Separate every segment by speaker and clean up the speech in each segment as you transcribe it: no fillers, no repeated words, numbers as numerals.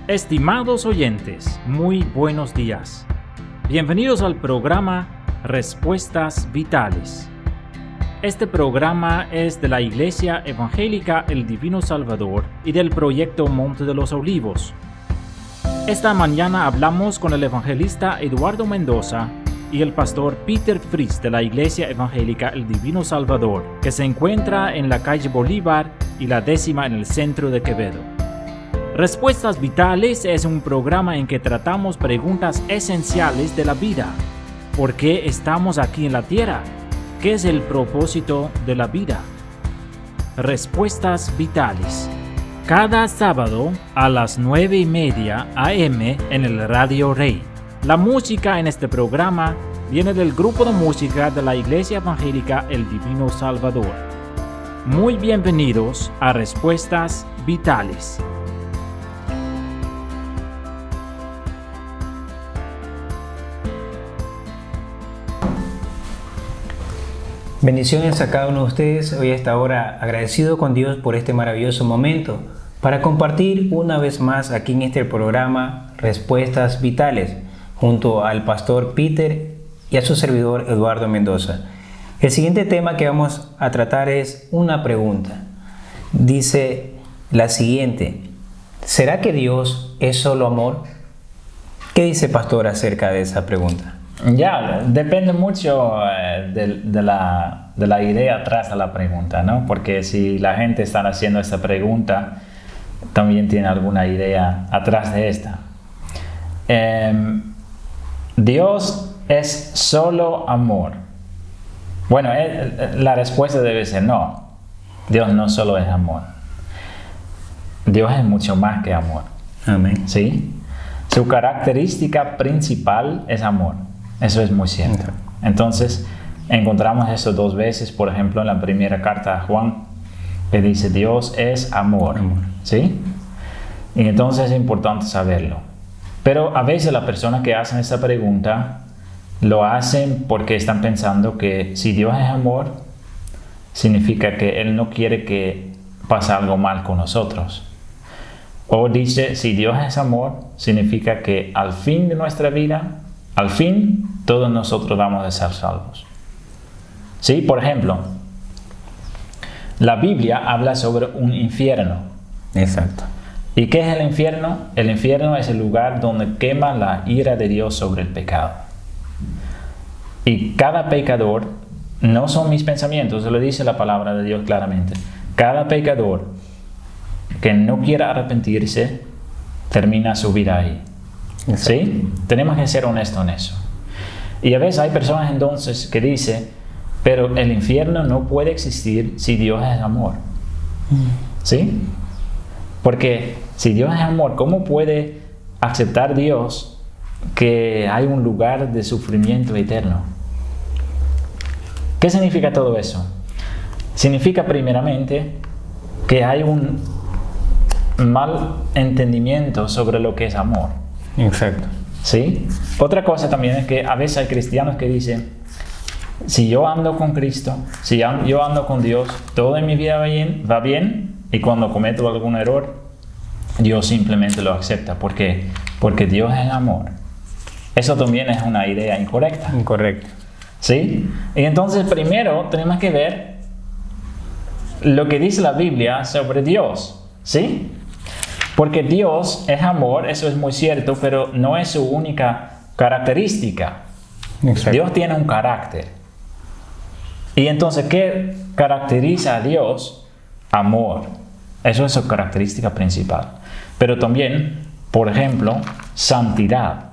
Speaker 1: Estimados oyentes, muy buenos días. Bienvenidos al programa Respuestas Vitales. Este programa es de la Iglesia Evangélica El Divino Salvador y del proyecto Monte de los Olivos. Esta mañana hablamos con el evangelista Eduardo Mendoza y el pastor Peter Fries de la Iglesia Evangélica El Divino Salvador, que se encuentra en la calle Bolívar y la 10ª en el centro de Quevedo. Respuestas Vitales es un programa en que tratamos preguntas esenciales de la vida. ¿Por qué estamos aquí en la tierra? ¿Qué es el propósito de la vida? Respuestas Vitales. Cada sábado a las 9:30 a.m. en el Radio Rey. La música en este programa viene del grupo de música de la Iglesia Evangélica El Divino Salvador. Muy bienvenidos a Respuestas Vitales.
Speaker 2: Bendiciones a cada uno de ustedes. Hoy a esta hora agradecido con Dios por este maravilloso momento para compartir una vez más aquí en este programa Respuestas Vitales junto al pastor Peter y a su servidor Eduardo Mendoza. El siguiente tema que vamos a tratar es una pregunta. Dice la siguiente: ¿será que Dios es solo amor? ¿Qué dice pastor acerca de esa pregunta?
Speaker 3: Ya, depende mucho de la idea atrás de la pregunta, ¿no? Porque si la gente está haciendo esta pregunta, también tiene alguna idea atrás de esta. ¿Dios es solo amor? Bueno, la respuesta debe ser no. Dios no solo es amor. Dios es mucho más que amor.
Speaker 2: Amén.
Speaker 3: ¿Sí? Su característica principal es amor. Eso es muy cierto. Entonces, encontramos eso 2 veces, por ejemplo, en la primera carta a Juan, que dice Dios es amor. ¿Sí? Y entonces es importante saberlo. Pero a veces las personas que hacen esta pregunta lo hacen porque están pensando que si Dios es amor, significa que Él no quiere que pase algo mal con nosotros. O dice, si Dios es amor, significa que al fin de nuestra vida, al fin, todos nosotros vamos a ser salvos. ¿Sí? Por ejemplo, la Biblia habla sobre un infierno.
Speaker 2: Exacto.
Speaker 3: ¿Y qué es el infierno? El infierno es el lugar donde quema la ira de Dios sobre el pecado. Y cada pecador, no son mis pensamientos, se lo dice la palabra de Dios claramente. Cada pecador que no quiera arrepentirse, termina su vida ahí. ¿Sí? Tenemos que ser honestos en eso. Y a veces hay personas entonces que dicen, pero el infierno no puede existir si Dios es amor. ¿Sí? Porque si Dios es amor, ¿cómo puede aceptar Dios que hay un lugar de sufrimiento eterno? ¿Qué significa todo eso? Significa primeramente que hay un mal entendimiento sobre lo que es amor.
Speaker 2: Exacto.
Speaker 3: ¿Sí? Otra cosa también es que a veces hay cristianos que dicen, si yo ando con Cristo, si yo ando con Dios, todo en mi vida va bien, y cuando cometo algún error, Dios simplemente lo acepta. ¿Por qué? Porque Dios es amor. Eso también es una idea incorrecta.
Speaker 2: Incorrecto.
Speaker 3: ¿Sí? Y entonces primero tenemos que ver lo que dice la Biblia sobre Dios. ¿Sí? Porque Dios es amor, eso es muy cierto, pero no es su única característica. Exacto. Dios tiene un carácter. Y entonces, ¿qué caracteriza a Dios? Amor. Eso es su característica principal. Pero también, por ejemplo, santidad.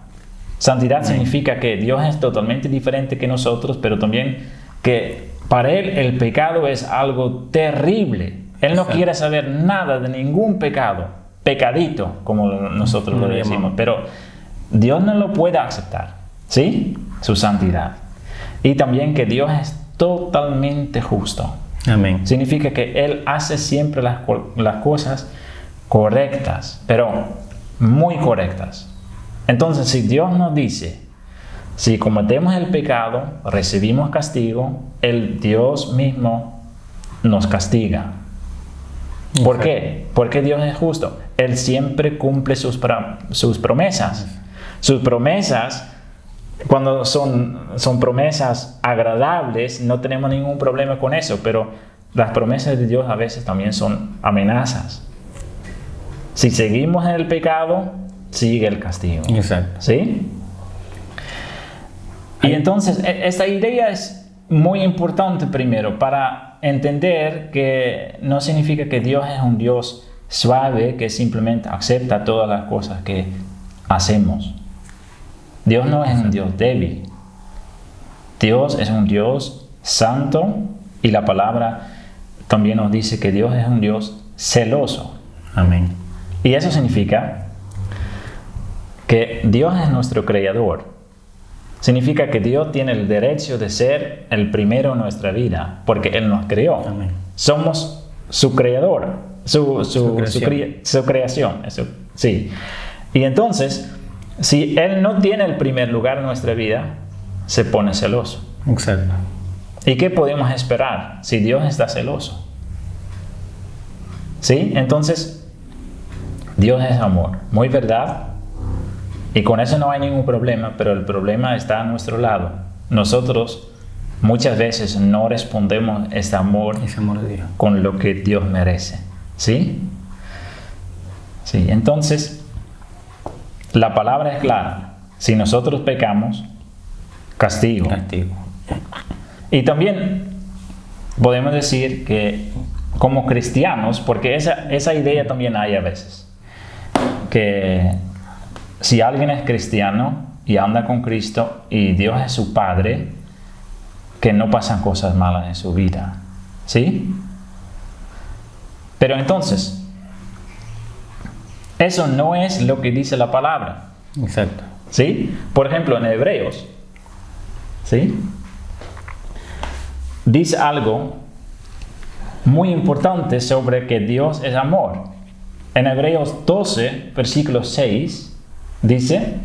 Speaker 3: Santidad significa que Dios es totalmente diferente que nosotros, pero también que para Él el pecado es algo terrible. Él no quiere saber nada de ningún pecado. Pecadito, como nosotros lo decimos, pero Dios no lo puede aceptar, ¿sí? Su santidad. Y también que Dios es totalmente justo.
Speaker 2: Amén.
Speaker 3: Significa que Él hace siempre las cosas correctas, pero muy correctas. Entonces, si Dios nos dice, si cometemos el pecado, recibimos castigo, el Dios mismo nos castiga. ¿Por qué? Porque Dios es justo. Él siempre cumple sus promesas. Sus promesas, cuando son promesas agradables, no tenemos ningún problema con eso, pero las promesas de Dios a veces también son amenazas. Si seguimos en el pecado, sigue el castigo.
Speaker 2: Exacto.
Speaker 3: ¿Sí? Y entonces, esta idea es muy importante primero para entender que no significa que Dios es un Dios suave que simplemente acepta todas las cosas que hacemos. Dios no es un Dios débil. Dios es un Dios santo y la palabra también nos dice que Dios es un Dios celoso.
Speaker 2: Amén.
Speaker 3: Y eso significa que Dios es nuestro creador. Significa que Dios tiene el derecho de ser el primero en nuestra vida, porque Él nos creó.
Speaker 2: Amén.
Speaker 3: Somos su creador, su creación. Eso, sí. Y entonces, si Él no tiene el primer lugar en nuestra vida, se pone celoso.
Speaker 2: Exacto.
Speaker 3: ¿Y qué podemos esperar si Dios está celoso? ¿Sí? Entonces, Dios es amor. Muy verdad. Y con eso no hay ningún problema, pero el problema está a nuestro lado. Nosotros muchas veces no respondemos ese amor
Speaker 2: de Dios
Speaker 3: con lo que Dios merece. ¿Sí? Sí, entonces, la palabra es clara. Si nosotros pecamos, castigo. Y también podemos decir que como cristianos, porque esa idea también hay a veces, que si alguien es cristiano y anda con Cristo y Dios es su Padre, que no pasan cosas malas en su vida. ¿Sí? Pero entonces, eso no es lo que dice la palabra.
Speaker 2: Exacto.
Speaker 3: ¿Sí? Por ejemplo, en Hebreos, ¿sí? Dice algo muy importante sobre que Dios es amor. En Hebreos 12, versículo 6, dice,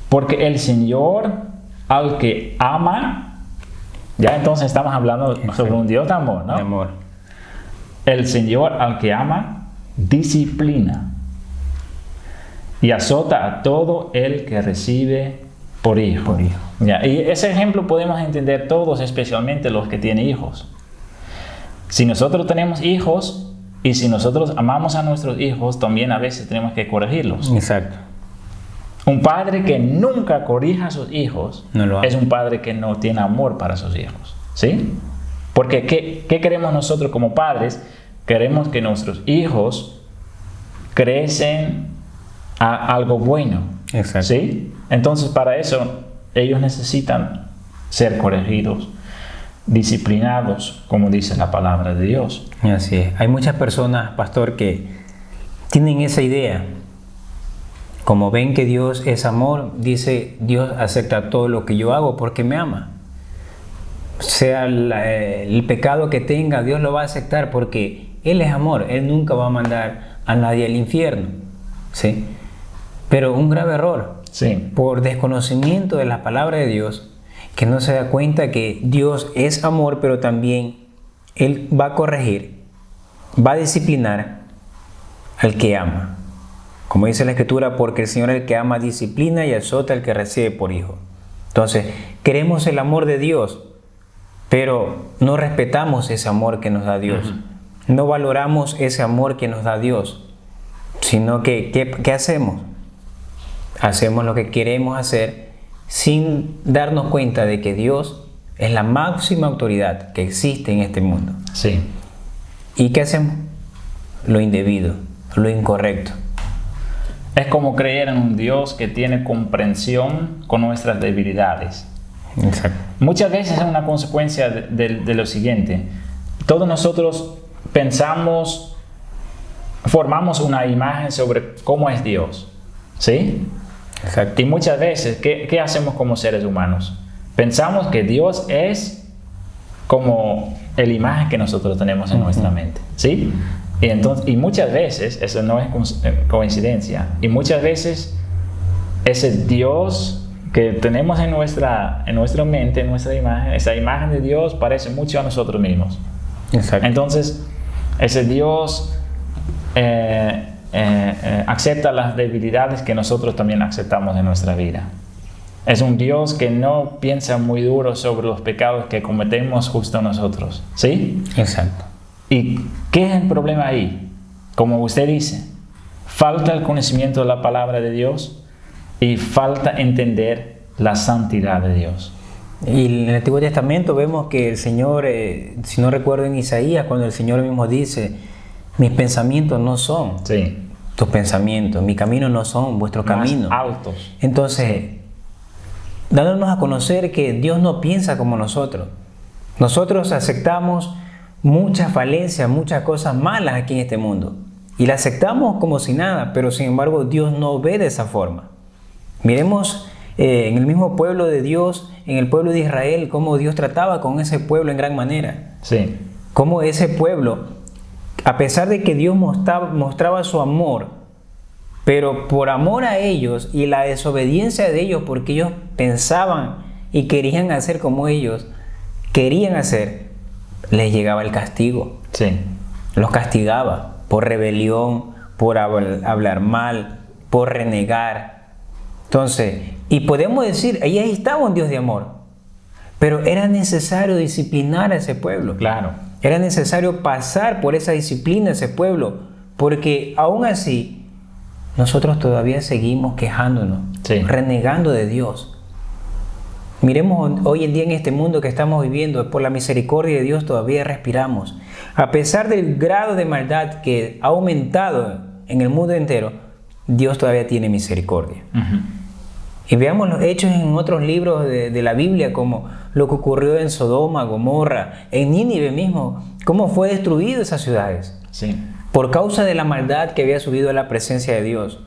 Speaker 3: porque el Señor al que ama, ya entonces estamos hablando sobre un Dios de amor, ¿no?
Speaker 2: De amor.
Speaker 3: El Señor al que ama, disciplina y azota a todo el que recibe por hijo. Ya, y ese ejemplo podemos entender todos, especialmente los que tienen hijos. Si nosotros tenemos hijos y si nosotros amamos a nuestros hijos, también a veces tenemos que corregirlos.
Speaker 2: Exacto.
Speaker 3: Un padre que nunca corrija a sus hijos es un padre que no tiene amor para sus hijos. ¿Sí? Porque ¿qué queremos nosotros como padres? Queremos que nuestros hijos crecen a algo bueno.
Speaker 2: Exacto.
Speaker 3: ¿Sí? Entonces, para eso, ellos necesitan ser corregidos, disciplinados, como dice la palabra de Dios.
Speaker 2: Así es. Hay muchas personas, pastor, que tienen esa idea. Como ven que Dios es amor, dice, Dios acepta todo lo que yo hago porque me ama. Sea el pecado que tenga, Dios lo va a aceptar porque Él es amor. Él nunca va a mandar a nadie al infierno. ¿Sí? Pero un grave error.
Speaker 3: Sí.
Speaker 2: Por desconocimiento de la palabra de Dios, que no se da cuenta que Dios es amor, pero también Él va a corregir, va a disciplinar al que ama. Como dice la Escritura, porque el Señor el que ama disciplina y azota al que recibe por hijo. Entonces, queremos el amor de Dios, pero no respetamos ese amor que nos da Dios. No valoramos ese amor que nos da Dios, sino que ¿qué hacemos? Hacemos lo que queremos hacer sin darnos cuenta de que Dios es la máxima autoridad que existe en este mundo.
Speaker 3: Sí.
Speaker 2: ¿Y qué hacemos? Lo indebido, lo incorrecto.
Speaker 3: Es como creer en un Dios que tiene comprensión con nuestras debilidades.
Speaker 2: Exacto.
Speaker 3: Muchas veces es una consecuencia de lo siguiente. Todos nosotros pensamos, formamos una imagen sobre cómo es Dios. ¿Sí?
Speaker 2: Exacto.
Speaker 3: Y muchas veces, ¿qué hacemos como seres humanos? Pensamos que Dios es como la imagen que nosotros tenemos en nuestra mente. ¿Sí? Y muchas veces, eso no es coincidencia, y muchas veces ese Dios que tenemos en nuestra mente, en nuestra imagen, esa imagen de Dios parece mucho a nosotros mismos.
Speaker 2: Exacto.
Speaker 3: Entonces, Ese Dios acepta las debilidades que nosotros también aceptamos en nuestra vida. Es un Dios que no piensa muy duro sobre los pecados que cometemos justo nosotros. ¿Sí?
Speaker 2: Exacto.
Speaker 3: ¿Y qué es el problema ahí? Como usted dice, falta el conocimiento de la palabra de Dios y falta entender la santidad de Dios.
Speaker 2: Y en el Antiguo Testamento vemos que el Señor, si no recuerdo en Isaías, cuando el Señor mismo dice, mis pensamientos no son tus pensamientos, mis caminos no son vuestros caminos.
Speaker 3: Altos.
Speaker 2: Entonces, dándonos a conocer que Dios no piensa como nosotros. Nosotros aceptamos muchas falencias, muchas cosas malas aquí en este mundo. Y las aceptamos como si nada, pero sin embargo Dios no ve de esa forma. Miremos en el mismo pueblo de Dios, en el pueblo de Israel, cómo Dios trataba con ese pueblo en gran manera.
Speaker 3: Sí.
Speaker 2: Cómo ese pueblo, a pesar de que Dios mostraba su amor, pero por amor a ellos y la desobediencia de ellos, porque ellos pensaban y querían hacer como ellos querían hacer, les llegaba el castigo.
Speaker 3: Sí.
Speaker 2: Los castigaba por rebelión, por hablar mal, por renegar. Entonces, y podemos decir, ahí estaba un Dios de amor, pero era necesario disciplinar a ese pueblo.
Speaker 3: Claro.
Speaker 2: Era necesario pasar por esa disciplina a ese pueblo, porque aún así nosotros todavía seguimos quejándonos, renegando de Dios. Miremos hoy en día en este mundo que estamos viviendo, por la misericordia de Dios todavía respiramos. A pesar del grado de maldad que ha aumentado en el mundo entero, Dios todavía tiene misericordia. Y veamos los hechos en otros libros de la Biblia, como lo que ocurrió en Sodoma, Gomorra, en Nínive mismo, cómo fue destruido esas ciudades.
Speaker 3: Sí.
Speaker 2: Por causa de la maldad que había subido a la presencia de Dios.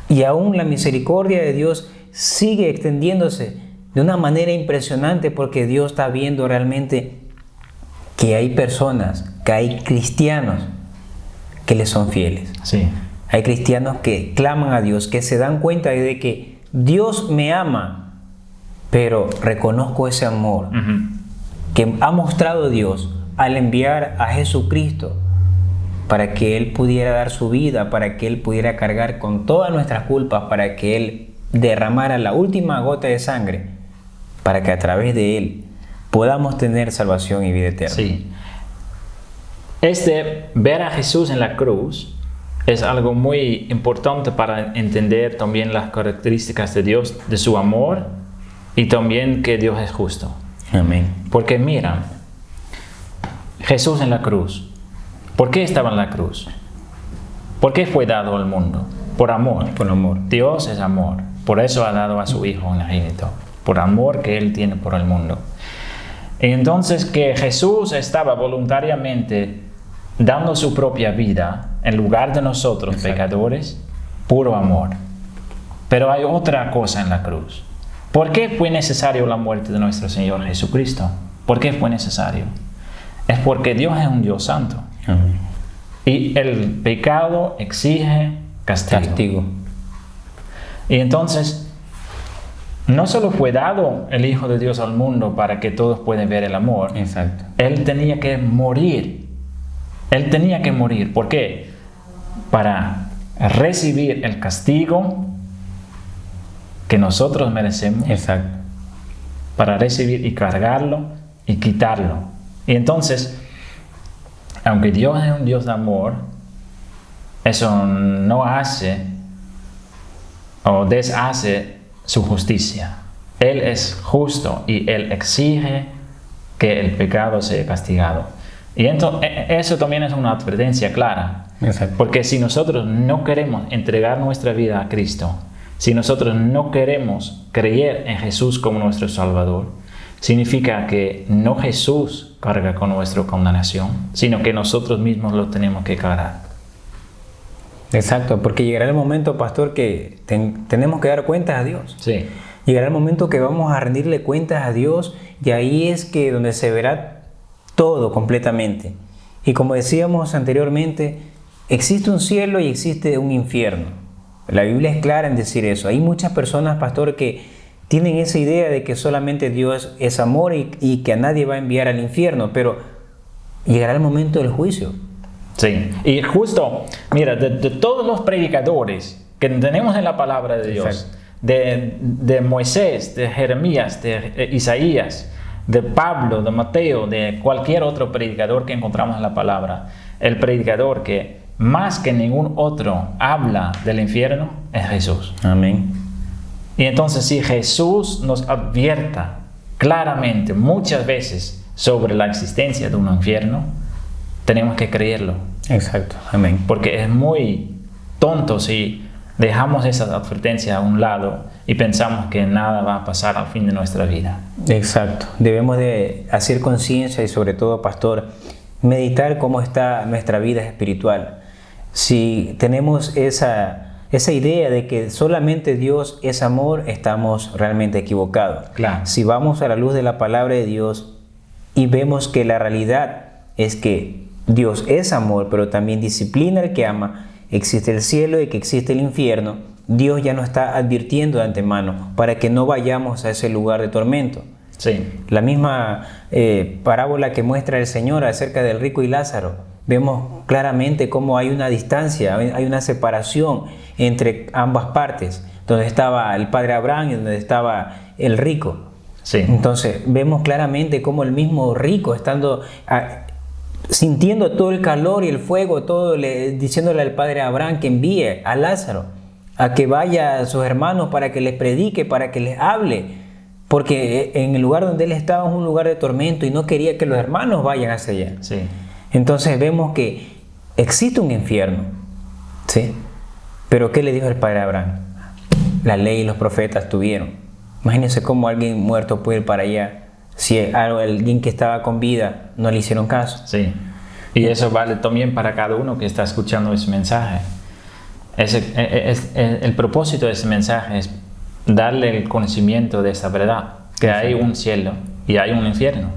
Speaker 2: Y aún la misericordia de Dios sigue extendiéndose de una manera impresionante, porque Dios está viendo realmente que hay personas, que hay cristianos que le son fieles.
Speaker 3: Sí.
Speaker 2: Hay cristianos que claman a Dios, que se dan cuenta de que Dios me ama, pero reconozco ese amor que ha mostrado Dios al enviar a Jesucristo para que Él pudiera dar su vida, para que Él pudiera cargar con todas nuestras culpas, para que Él derramara la última gota de sangre, para que a través de Él podamos tener salvación y vida eterna.
Speaker 3: Sí. Ver a Jesús en la cruz es algo muy importante para entender también las características de Dios, de su amor, y también que Dios es justo.
Speaker 2: Amén.
Speaker 3: Porque mira, Jesús en la cruz, ¿por qué estaba en la cruz? ¿Por qué fue dado al mundo? Por amor.
Speaker 2: Por amor.
Speaker 3: Dios es amor. Por eso ha dado a su Hijo unigénito. Por amor que Él tiene por el mundo. Y entonces que Jesús estaba voluntariamente dando su propia vida en lugar de nosotros, pecadores, puro amor. Pero hay otra cosa en la cruz. ¿Por qué fue necesario la muerte de nuestro Señor Jesucristo? ¿Por qué fue necesario? Es porque Dios es un Dios santo.
Speaker 2: Amén.
Speaker 3: Y el pecado exige castigo. Y entonces, no solo fue dado el Hijo de Dios al mundo para que todos puedan ver el amor.
Speaker 2: Exacto.
Speaker 3: Él tenía que morir. Él tenía que morir. ¿Por qué? Para recibir el castigo que nosotros merecemos.
Speaker 2: Exacto.
Speaker 3: Para recibir y cargarlo y quitarlo. Y entonces, aunque Dios es un Dios de amor, eso no hace o deshace su justicia. Él es justo y Él exige que el pecado sea castigado. Y entonces, eso también es una advertencia clara.
Speaker 2: Exacto.
Speaker 3: Porque si nosotros no queremos entregar nuestra vida a Cristo, si nosotros no queremos creer en Jesús como nuestro Salvador, significa que no Jesús carga con nuestra condenación, sino que nosotros mismos lo tenemos que cargar.
Speaker 2: Exacto, porque llegará el momento, pastor, que tenemos que dar cuentas a Dios.
Speaker 3: Sí.
Speaker 2: Llegará el momento que vamos a rendirle cuentas a Dios, y ahí es que donde se verá todo completamente. Y como decíamos anteriormente, existe un cielo y existe un infierno. La Biblia es clara en decir eso. Hay muchas personas, pastor, que tienen esa idea de que solamente Dios es amor y que a nadie va a enviar al infierno, pero llegará el momento del juicio.
Speaker 3: Sí, y justo, mira, de todos los predicadores que tenemos en la palabra de Dios, de Moisés, de Jeremías, de Isaías, de Pablo, de Mateo, de cualquier otro predicador que encontramos en la palabra, el predicador que más que ningún otro habla del infierno es Jesús.
Speaker 2: Amén.
Speaker 3: Y entonces si Jesús nos advierta claramente muchas veces sobre la existencia de un infierno, tenemos que creerlo.
Speaker 2: Exacto. Amén.
Speaker 3: Porque es muy tonto si dejamos esa advertencia a un lado y pensamos que nada va a pasar al fin de nuestra vida.
Speaker 2: Exacto. Debemos de hacer conciencia y sobre todo, pastor, meditar cómo está nuestra vida espiritual. Si tenemos esa idea de que solamente Dios es amor, estamos realmente equivocados.
Speaker 3: Claro.
Speaker 2: Si vamos a la luz de la palabra de Dios y vemos que la realidad es que Dios es amor, pero también disciplina al que ama, existe el cielo y que existe el infierno, Dios ya nos está advirtiendo de antemano para que no vayamos a ese lugar de tormento.
Speaker 3: Sí.
Speaker 2: La misma parábola que muestra el Señor acerca del rico y Lázaro, vemos claramente cómo hay una distancia, hay una separación entre ambas partes, donde estaba el padre Abraham y donde estaba el rico.
Speaker 3: Sí.
Speaker 2: Entonces vemos claramente cómo el mismo rico, estando sintiendo todo el calor y el fuego, todo diciéndole al padre Abraham que envíe a Lázaro a que vaya a sus hermanos para que les predique, para que les hable, porque en el lugar donde él estaba es un lugar de tormento y no quería que los hermanos vayan hacia allá.
Speaker 3: Sí.
Speaker 2: Entonces vemos que existe un infierno, ¿sí? Pero ¿qué le dijo el padre Abraham? La ley y los profetas tuvieron. Imagínense cómo alguien muerto puede ir para allá si alguien que estaba con vida no le hicieron caso.
Speaker 3: Sí. Y eso vale también para cada uno que está escuchando ese mensaje. El propósito de ese mensaje es darle el conocimiento de esa verdad, que hay un cielo y hay un infierno.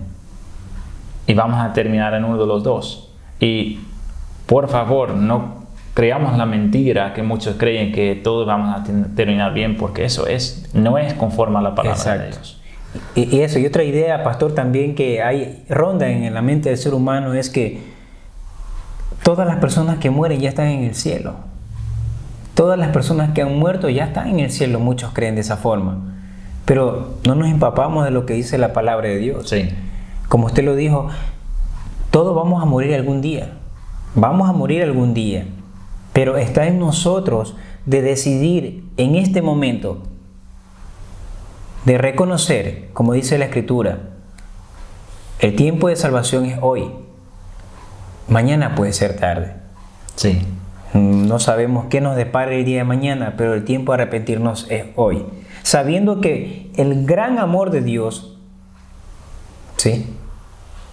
Speaker 3: Y vamos a terminar en uno de los dos. Y por favor, no creamos la mentira que muchos creen que todos vamos a terminar bien, porque eso no es conforme a la palabra de Dios.
Speaker 2: Y eso, y otra idea, pastor, también que ronda en la mente del ser humano es que todas las personas que mueren ya están en el cielo. Todas las personas que han muerto ya están en el cielo, muchos creen de esa forma. Pero no nos empapamos de lo que dice la palabra de Dios.
Speaker 3: Sí.
Speaker 2: Como usted lo dijo, todos vamos a morir algún día. Vamos a morir algún día. Pero está en nosotros de decidir en este momento, de reconocer, como dice la Escritura, el tiempo de salvación es hoy. Mañana puede ser tarde.
Speaker 3: Sí.
Speaker 2: No sabemos qué nos depara el día de mañana, pero el tiempo de arrepentirnos es hoy. Sabiendo que el gran amor de Dios, ¿sí?,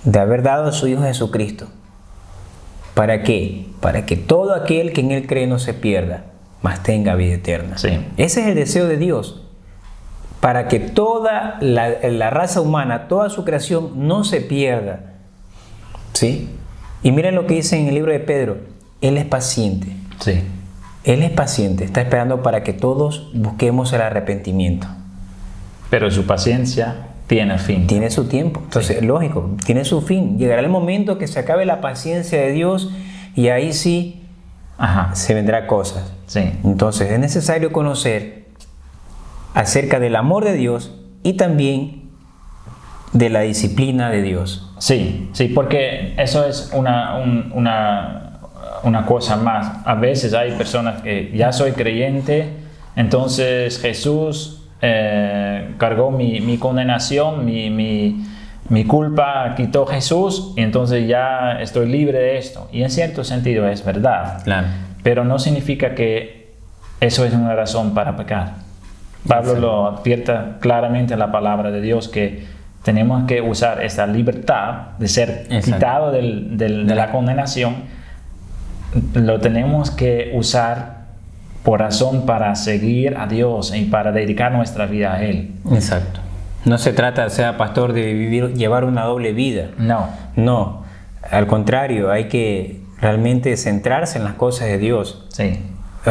Speaker 2: de haber dado a su Hijo Jesucristo. ¿Para qué? Para que todo aquel que en Él cree no se pierda, mas tenga vida eterna.
Speaker 3: Sí.
Speaker 2: Ese es el deseo de Dios. Para que toda la raza humana, toda su creación no se pierda. ¿Sí? Y miren lo que dice en el libro de Pedro. Él es paciente.
Speaker 3: Sí.
Speaker 2: Él es paciente. Está esperando para que todos busquemos el arrepentimiento.
Speaker 3: Pero su paciencia tiene fin.
Speaker 2: Tiene su tiempo. Entonces, lógico, tiene su fin. Llegará el momento que se acabe la paciencia de Dios y ahí sí se vendrá cosas.
Speaker 3: Sí.
Speaker 2: Entonces, es necesario conocer acerca del amor de Dios y también de la disciplina de Dios.
Speaker 3: Sí, sí, porque eso es una cosa más. A veces hay personas que ya soy creyente, entonces Jesús cargó mi condenación, mi culpa, quitó Jesús, y entonces ya estoy libre de esto. Y en cierto sentido es verdad.
Speaker 2: Claro.
Speaker 3: Pero no significa que eso es una razón para pecar. Pablo lo advierte claramente en la palabra de Dios que tenemos que usar esta libertad de ser quitado de la condenación. Lo tenemos que usar por razón para seguir a Dios y para dedicar nuestra vida a Él.
Speaker 2: Exacto. No se trata, sea pastor, de llevar una doble vida.
Speaker 3: No.
Speaker 2: No. Al contrario, hay que realmente centrarse en las cosas de Dios.
Speaker 3: Sí.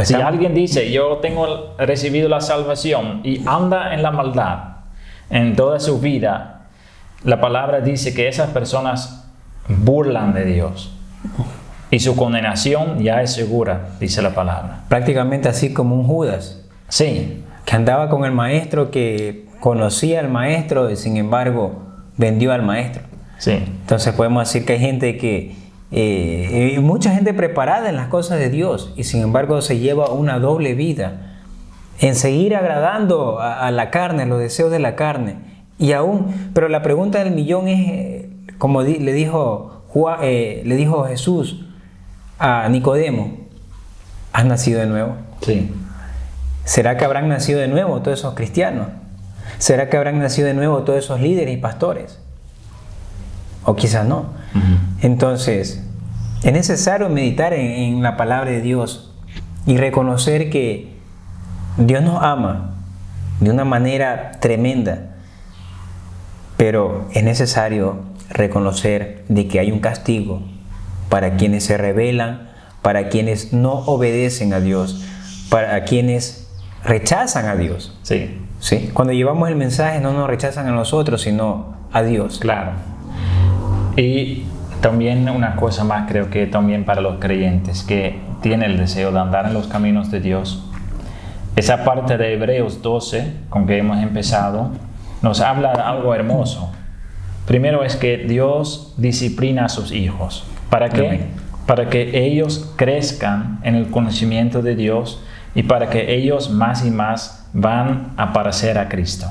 Speaker 3: Si alguien dice, yo tengo recibido la salvación y anda en la maldad en toda su vida, la palabra dice que esas personas burlan de Dios. Y su condenación ya es segura, dice la palabra.
Speaker 2: Prácticamente así como un Judas.
Speaker 3: Sí.
Speaker 2: Que andaba con el maestro, que conocía al maestro y sin embargo vendió al maestro.
Speaker 3: Sí.
Speaker 2: Entonces podemos decir que hay gente que, mucha gente preparada en las cosas de Dios y sin embargo se lleva una doble vida en seguir agradando a la carne, a los deseos de la carne. Y aún, pero la pregunta del millón es, como le dijo Jesús a Nicodemo, ¿has nacido de nuevo?
Speaker 3: Sí.
Speaker 2: ¿Será que habrán nacido de nuevo todos esos cristianos? ¿Será que habrán nacido de nuevo todos esos líderes y pastores? O quizás no. Entonces, es necesario meditar en la palabra de Dios y reconocer que Dios nos ama de una manera tremenda, pero es necesario reconocer de que hay un castigo para quienes se rebelan, para quienes no obedecen a Dios, para quienes rechazan a Dios.
Speaker 3: Sí.
Speaker 2: ¿Sí? Cuando llevamos el mensaje no nos rechazan a nosotros, sino a Dios.
Speaker 3: Claro. Y también una cosa más, creo que también para los creyentes que tienen el deseo de andar en los caminos de Dios, esa parte de Hebreos 12 con que hemos empezado nos habla de algo hermoso. Primero es que Dios disciplina a sus hijos. ¿Para qué?
Speaker 2: Amén.
Speaker 3: Para que ellos crezcan en el conocimiento de Dios y para que ellos más y más van a parecer a Cristo.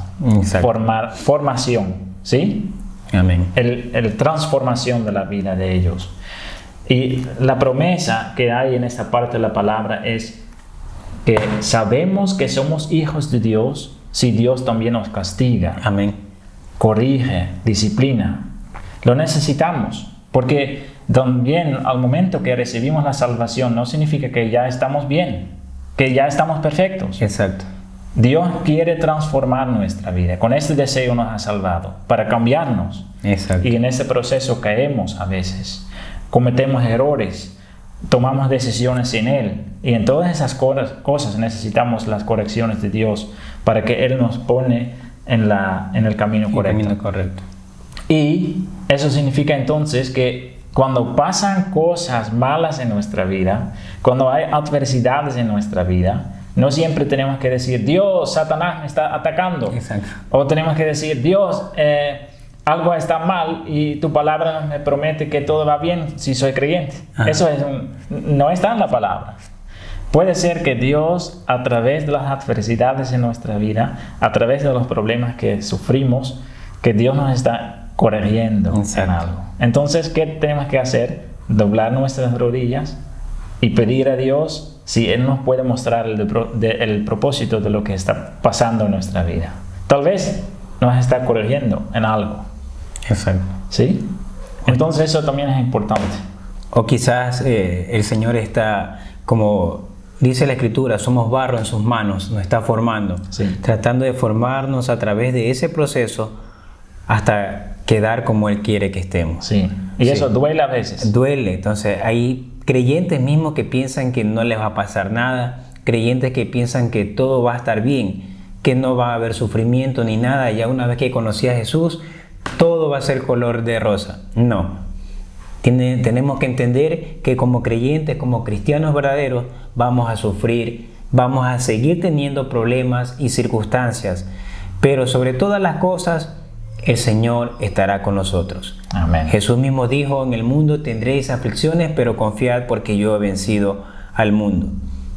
Speaker 3: Formación, ¿sí?
Speaker 2: Amén.
Speaker 3: El transformación de la vida de ellos. Y la promesa que hay en esta parte de la palabra es que sabemos que somos hijos de Dios si Dios también nos castiga.
Speaker 2: Amén.
Speaker 3: Corrige, disciplina. Lo necesitamos, porque también al momento que recibimos la salvación no significa que ya estamos bien, que ya estamos perfectos.
Speaker 2: Exacto.
Speaker 3: Dios quiere transformar nuestra vida. Con este deseo nos ha salvado, para cambiarnos.
Speaker 2: Exacto.
Speaker 3: Y en ese proceso caemos a veces, cometemos errores, tomamos decisiones sin Él. Y en todas esas cosas necesitamos las correcciones de Dios para que Él nos pone en el camino correcto. Y eso significa entonces que cuando pasan cosas malas en nuestra vida, cuando hay adversidades en nuestra vida, no siempre tenemos que decir, Dios, Satanás me está atacando.
Speaker 2: Exacto.
Speaker 3: O tenemos que decir, Dios, algo está mal y tu palabra me promete que todo va bien si soy creyente.
Speaker 2: Ajá.
Speaker 3: Eso no está en la palabra. Puede ser que Dios, a través de las adversidades en nuestra vida, a través de los problemas que sufrimos, que Dios nos está corrigiendo en algo. Entonces, ¿qué tenemos que hacer? Doblar nuestras rodillas y pedir a Dios si Él nos puede mostrar el propósito de lo que está pasando en nuestra vida. Tal vez nos está corrigiendo en algo.
Speaker 2: Exacto.
Speaker 3: ¿Sí? Entonces eso también es importante.
Speaker 2: O quizás el Señor está, como dice la Escritura, somos barro en sus manos, nos está formando.
Speaker 3: Sí.
Speaker 2: Tratando de formarnos a través de ese proceso hasta quedar como Él quiere que estemos.
Speaker 3: Sí. Y eso duele a veces.
Speaker 2: Duele. Entonces hay creyentes mismos que piensan que no les va a pasar nada, creyentes que piensan que todo va a estar bien, que no va a haber sufrimiento ni nada, ya una vez que conocí a Jesús, todo va a ser color de rosa. No. Tenemos que entender que como creyentes, como cristianos verdaderos, vamos a sufrir, vamos a seguir teniendo problemas y circunstancias, pero sobre todas las cosas, el Señor estará con nosotros.
Speaker 3: Amén.
Speaker 2: Jesús mismo dijo, en el mundo tendréis aflicciones, pero confiad porque yo he vencido al mundo.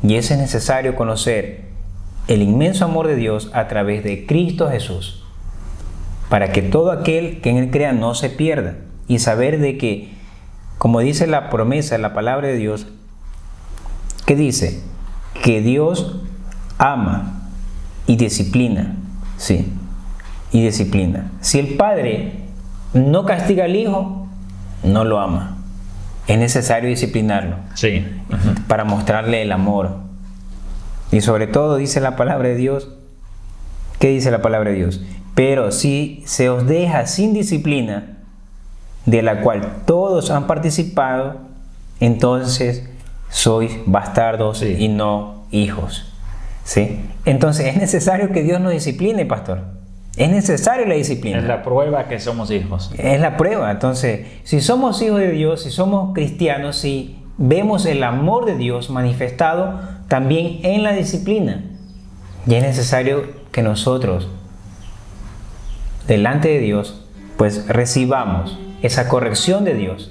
Speaker 2: Y es necesario conocer el inmenso amor de Dios a través de Cristo Jesús, para que todo aquel que en Él crea no se pierda, y saber de que, como dice la promesa, la palabra de Dios, que dice que Dios ama y disciplina, sí, y disciplina. Si el Padre no castiga al Hijo, no lo ama. Es necesario disciplinarlo,
Speaker 3: Sí.
Speaker 2: para mostrarle el amor. Y sobre todo dice la palabra de Dios, ¿qué dice la palabra de Dios? Pero si se os deja sin disciplina, de la cual todos han participado, entonces sois bastardos y no hijos. ¿Sí? Entonces es necesario que Dios nos discipline, pastor. Es necesaria la disciplina.
Speaker 3: Es la prueba que somos hijos.
Speaker 2: Es la prueba. Entonces, si somos hijos de Dios, si somos cristianos, si vemos el amor de Dios manifestado también en la disciplina, y es necesario que nosotros, delante de Dios, pues recibamos esa corrección de Dios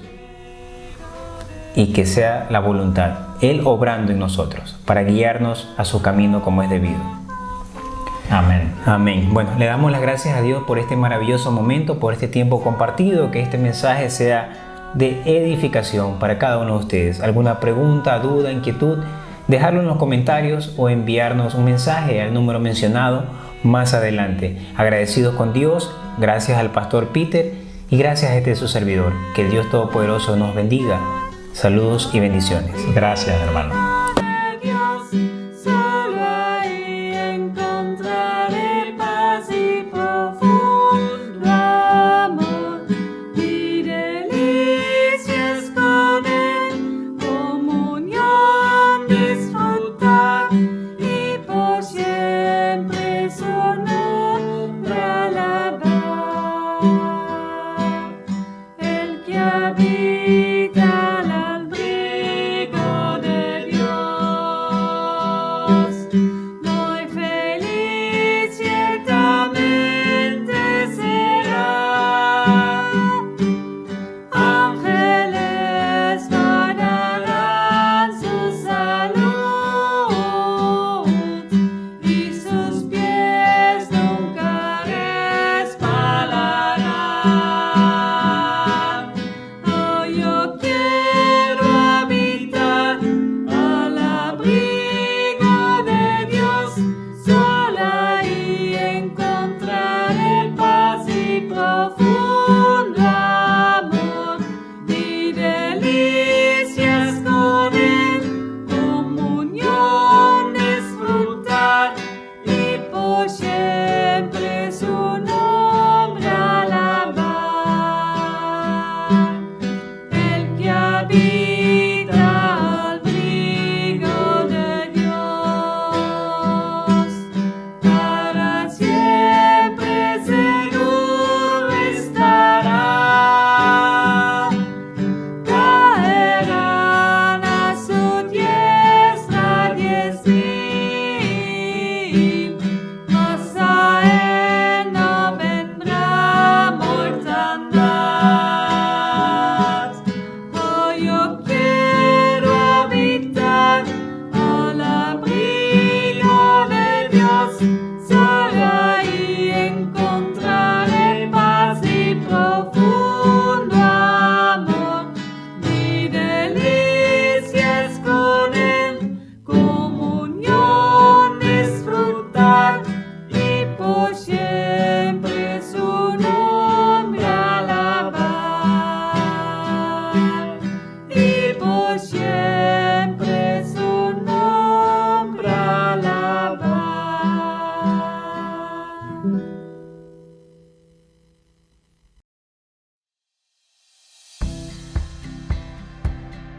Speaker 2: y que sea la voluntad, Él obrando en nosotros para guiarnos a su camino como es debido.
Speaker 3: Amén.
Speaker 2: Amén. Bueno, le damos las gracias a Dios por este maravilloso momento, por este tiempo compartido, que este mensaje sea de edificación para cada uno de ustedes. ¿Alguna pregunta, duda, inquietud? Dejarlo en los comentarios o enviarnos un mensaje al número mencionado más adelante. Agradecidos con Dios, gracias al pastor Peter y gracias a su servidor. Que Dios Todopoderoso nos bendiga. Saludos y bendiciones.
Speaker 3: Gracias, hermano.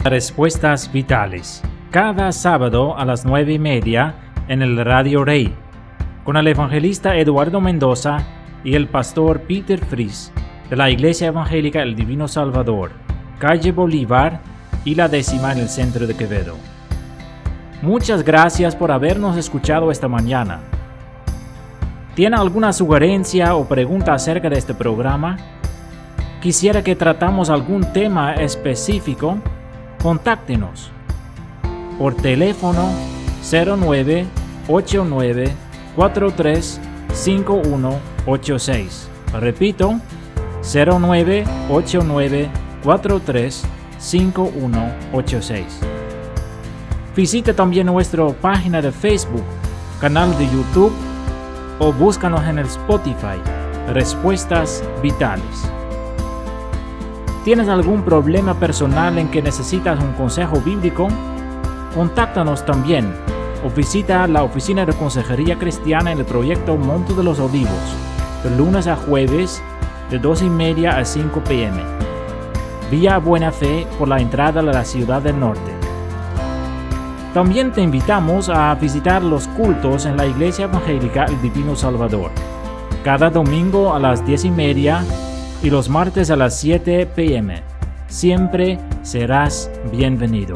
Speaker 1: Respuestas Vitales, cada sábado a las 9:30 en el Radio Rey, con el evangelista Eduardo Mendoza y el pastor Peter Fries de la Iglesia Evangélica El Divino Salvador, calle Bolívar y la 10ª en el centro de Quevedo. Muchas gracias por habernos escuchado esta mañana. ¿Tiene alguna sugerencia o pregunta acerca de este programa? ¿Quisiera que tratamos algún tema específico? Contáctenos por teléfono 0989-435186. Repito, 0989-435186. Visite también nuestra página de Facebook, canal de YouTube o búscanos en el Spotify, Respuestas Vitales. ¿Tienes algún problema personal en que necesitas un consejo bíblico? Contáctanos también o visita la oficina de consejería cristiana en el proyecto Monte de los Olivos, de lunes a jueves de 2:30 a 5 p.m. Vía Buena Fe por la entrada de la Ciudad del Norte. También te invitamos a visitar los cultos en la Iglesia Evangélica El Divino Salvador, cada domingo a las 10:30 y los martes a las 7 p.m. Siempre serás bienvenido.